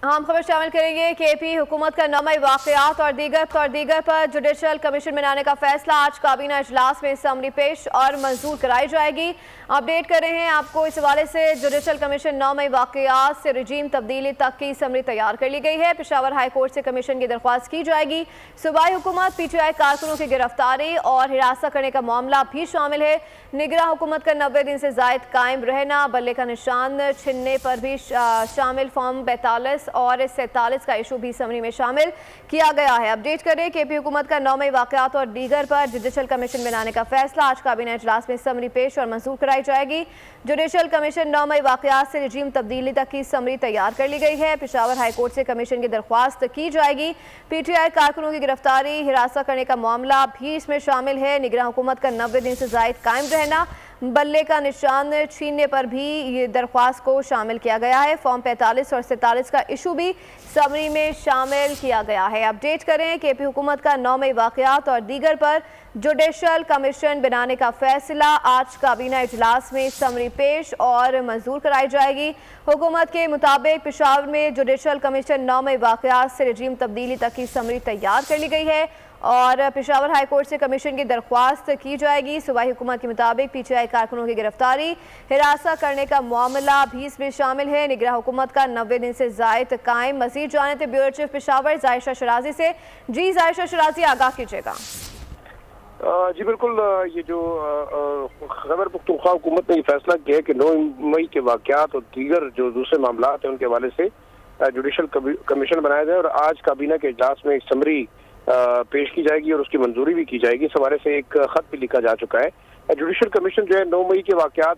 हम खबर शामिल करेंगे कि पी हुकूमत का नौमाही वाक़यात और दीगर पर जुडिशल कमीशन बनाने का फैसला। आज काबीना इजलास में समरी पेश और मंजूर कराई जाएगी। अपडेट कर रहे हैं आपको इस हवाले से। जुडिशल कमीशन नौमाही वाक़यात से रजीम तब्दीली तक की समरी तैयार कर ली गई है। पेशावर हाई कोर्ट से कमीशन की दरख्वास्त की जाएगी। सूबाई हुकूमत PTI कारकुनों की गिरफ्तारी और हिरासत करने का मामला भी शामिल है। निगरां हुकूमत का 90 दिन से जायद कायम रहना, बल्ले का निशान छीनने पर भी शामिल फॉर्म 42 और 47 का इशू भी समरी में शामिल किया गया है। अपडेट करें कि KP हुकूमत का नौमाही वाक़यात और दीगर पर जुडिशल कमीशन बनाने का फैसला। आज काबीना इजलास में समरी पेश और मंजूर कराई जाएगी। जुडिशल कमीशन नौमाही वाक़यात से रजीम तब्दीली तक की समरी तैयार कर ली गई है। पेशावर हाई कोर्ट से कमीशन की दरख्वास्त की जाएगी। PTI कारकुनों की गिरफ्तारी, हिरासत करने का मामला भी इसमें शामिल है। निगरां हुकूमत का 90 दिन से जायद कायम रहना, बल्ले का निशान छीनने पर भी ये दरख्वास्त को शामिल किया गया है। फॉर्म 45 और 47 का इशू भी समरी में शामिल किया गया है। अपडेट करें कि KP हुकूमत का नौमाही वाक़यात और दीगर पर जुडिशल कमीशन बनाने का फैसला। आज काबीना इजलास में समरी पेश और मंजूर कराई जाएगी। हुकूमत के मुताबिक पेशावर में जुडिशल कमीशन नौमाही वाक़यात से रजीम तब्दीली तक की समरी तैयार कर ली गई है और पेशावर हाई कोर्ट से कमीशन की दरख्वास्त की जाएगी। सूबाई हुकूमत के मुताबिक PTI कारकुनों की गिरफ्तारी, हिरासत करने का मामला भी इसमें शामिल है। निगरां हुकूमत का 90 दिन से जायद कायम। मज़ीद जाने थे ब्यूरो चीफ पेशावर जायशा शराजी से। जी जायशा शराजी, आगाह कीजिएगा। जी बिल्कुल, ये जो खैबर पख्तूनख्वा हुकूमत ने ये फैसला किया है कि 9 मई के वाक़यात और दीगर जो दूसरे मामला हैं उनके हवाले से जुडिशल कमीशन बनाया जाए और आज काबीना के इजलास में एक समरी पेश की जाएगी और उसकी मंजूरी भी की जाएगी। इस हवाले से एक खत भी लिखा जा चुका है। जुडिशल कमीशन जो है 9 मई के वाक़यात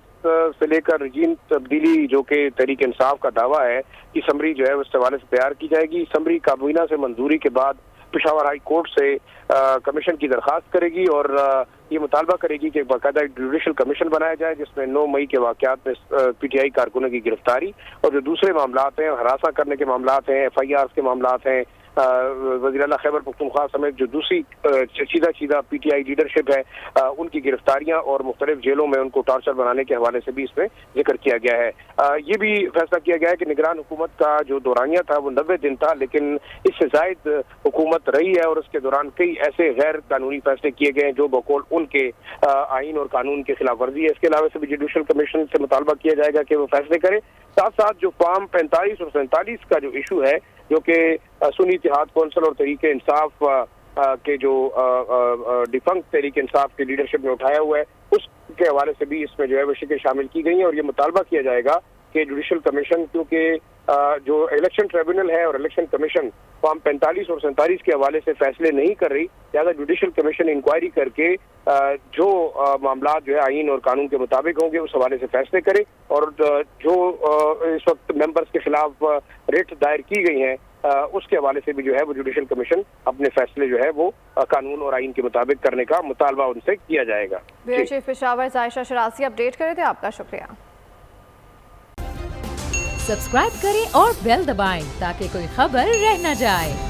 से लेकर रजीम तब्दीली जो कि तहरीक इंसाफ का दावा है कि समरी जो है उस हवाले से तैयार की जाएगी। समरी काबीना से मंजूरी के बाद पेशावर हाई कोर्ट से कमीशन की दरख्वास्त करेगी और ये मुतालबा करेगी कि बाकायदा जुडिशल कमीशन बनाया जाए जिसमें 9 मई के वाक़यात में PTI कारकुनों की गिरफ्तारी और जो दूसरे मामला हैं, हरासा करने के मामला हैं, FIR के मामला हैं, वज़ीर आला खैबर पख्तूनख्वा समेत जो दूसरी सीधा PTI लीडरशिप है उनकी गिरफ्तारियां और मुख्तलिफ जेलों में उनको टॉर्चर बनाने के हवाले से भी इसमें जिक्र किया गया है। ये भी फैसला किया गया है कि निगरान हुकूमत का जो दौरानिया था वो 90 दिन था, लेकिन इससे जायद हुकूमत रही है और उसके दौरान कई ऐसे गैर कानूनी फैसले किए गए हैं जो बकौल उनके आइन और कानून की खिलाफ वर्जी है। इसके अलावा से भी जुडिशल कमीशन से मुतालबा किया जाएगा कि वो फैसले करे। साथ साथ जो फॉर्म 45 और 47 का जो इशू है जो कि सुन्नी इत्तेहाद कौंसिल और तहरीक इंसाफ के जो डिफंक्ट तहरीक इंसाफ की लीडरशिप में उठाया हुआ है उसके हवाले से भी इसमें जो है वो शिकें शामिल की गई हैं और ये मुतालबा किया जाएगा कि जुडिशल कमीशन, क्योंकि जो इलेक्शन ट्रिब्यूनल है और इलेक्शन कमीशन फॉर्म 45 और 47 के हवाले से फैसले नहीं कर रही, लिहाजा जुडिशल कमीशन इंक्वायरी करके जो मामला जो है आइन और कानून के मुताबिक होंगे उस हवाले से फैसले करे और जो इस वक्त मेंबर्स के खिलाफ रिट दायर की गई हैं उसके हवाले से भी जो है वो जुडिशल कमीशन अपने फैसले जो है वो कानून और आइन के मुताबिक करने का मुतालबा उनसे किया जाएगा। ब्यूरो चीफ पेशावर जायशा शराजी अपडेट करे थे, आपका शुक्रिया। सब्सक्राइब करें और बेल दबाएं ताकि कोई खबर रह न जाए।